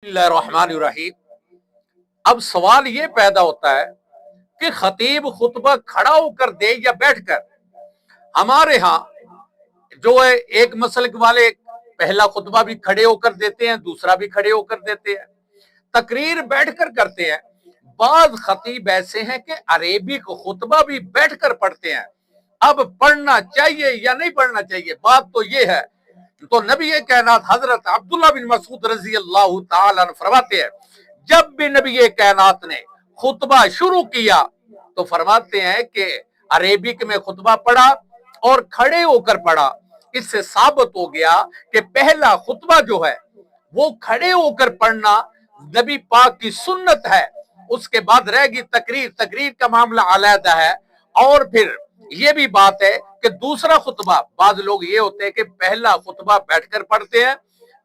बिस्मिल्लाहिर्रहमानिर्रहीम। अब सवाल ये पैदा होता है कि खतीब खुतबा खड़ा होकर दे या बैठकर। हमारे यहाँ जो है एक मसलक वाले पहला खुतबा भी खड़े होकर देते हैं, दूसरा भी खड़े होकर देते हैं, तकरीर बैठकर करते हैं। बाज खतीब ऐसे हैं कि अरेबिक खुतबा भी बैठकर पढ़ते हैं। अब पढ़ना चाहिए या नहीं पढ़ना चाहिए, बात तो ये है। तो नबी कायनात हजरत अब्दुल्ला बिन मसूद रजी अल्लाह ताला अन्हु फरमाते हैं, जब भी नबी कायनात ने खुतबा शुरू किया तो फरमाते हैं कि अरेबिक में खुतबा पढ़ा और खड़े होकर पढ़ा। इससे साबित हो गया कि पहला खुतबा जो है वो खड़े होकर पढ़ना नबी पाक की सुन्नत है। उसके बाद रहेगी तकरीर, तकरीर का मामला अलहदा है। और फिर ये भी बात है कि दूसरा खुतबा, बाद लोग ये होते हैं कि पहला खुतबा बैठकर पढ़ते हैं,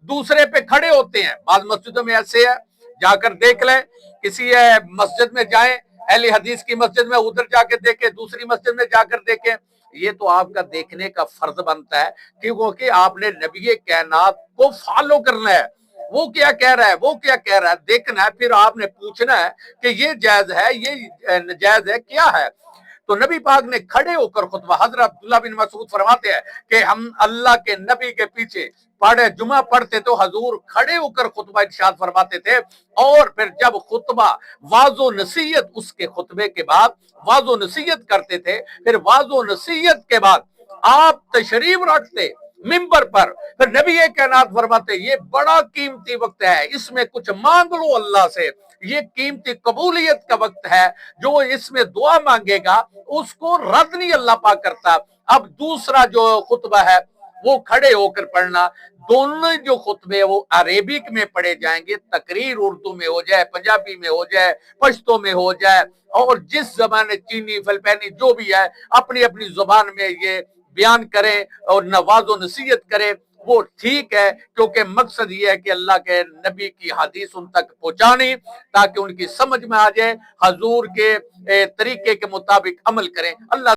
दूसरे पे खड़े होते हैं। बाद मस्जिदों में ऐसे है, जाकर देख लें, किसी मस्जिद में जाएं, अहले हदीस की मस्जिद में, उधर जाकर देखें, दूसरी मस्जिद में जाकर देखें। ये तो आपका देखने का फर्ज बनता है क्योंकि आपने नबी कायनात को फॉलो करना है। वो क्या कह रहा है, वो क्या कह रहा है, देखना है। फिर आपने पूछना है कि ये जायज है, ये नाजायज है, क्या है। तो नबी पाक ने खड़े होकर खुतबा, हजरत अब्दुल्ला बिन मसूद फरमाते हैं कि हम अल्लाह के नबी के पीछे पढ़े जुमा पढ़ते तो हजूर खड़े होकर खुतबा इरशाद फरमाते थे। और फिर जब खुतबा वाजो नसीहत, उसके खुतबे के बाद वाजो नसीहत करते थे, फिर वाजो नसीहत के बाद आप तशरीफ रखते मिंबर पर। फिर नबी कायनात फरमाते, ये बड़ा कीमती वक्त है, इसमें कुछ मांग लो अल्लाह से। ये कीमती कबूलियत का वक्त है, जो इसमें दुआ मांगेगा उसको रद्द नहीं अल्लाह पाक करता। अब दूसरा जो खुतबा है वो खड़े होकर पढ़ना। दोनों जो खुतबे वो अरेबिक में पढ़े जाएंगे, तकरीर उर्दू में हो जाए, पंजाबी में हो जाए, पश्तो में हो जाए, और जिस जबान चीनी फिलिपानी जो भी है अपनी अपनी जुबान में ये बयान करें और नवाजो नसीहत करें, वो ठीक है। क्योंकि मकसद ये है कि अल्लाह के नबी की हदीस उन तक पहुंचानी, ताकि उनकी समझ में आ जाए, हजूर के तरीके के मुताबिक अमल करें। अल्लाह